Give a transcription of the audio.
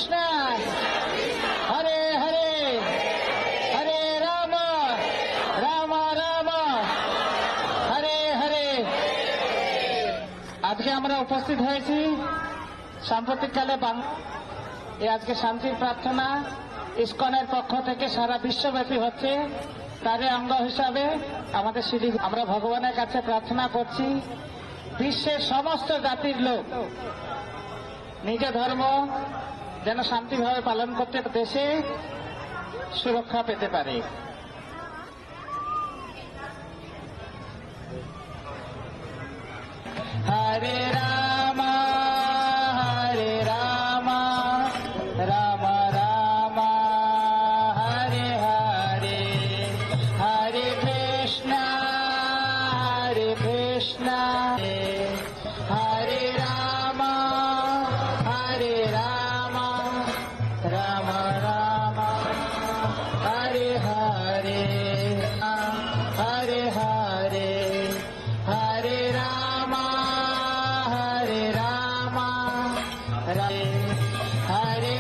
কৃষ্ণ হরে হরে হরে রাম রাম রাম হরে হরে। আজকে আমরা উপস্থিত হয়েছি সাম্প্রতিককালে এই আজকে শান্তির প্রার্থনা ইসকনের পক্ষ থেকে সারা বিশ্বব্যাপী হচ্ছে। তারই অঙ্গ হিসাবে আমাদের আমরা ভগবানের কাছে প্রার্থনা করছি বিশ্বের সমস্ত জাতির লোক নিজ ধর্ম যেন শান্তিভাবে পালন করতে দেশে সুরক্ষা পেতে পারে। হরে রাম হরে রাম রাম রাম হরে হরে হরে কৃষ্ণ হরে রাম রাম রাম হরে হরে হরে হরে হরে রাম হরে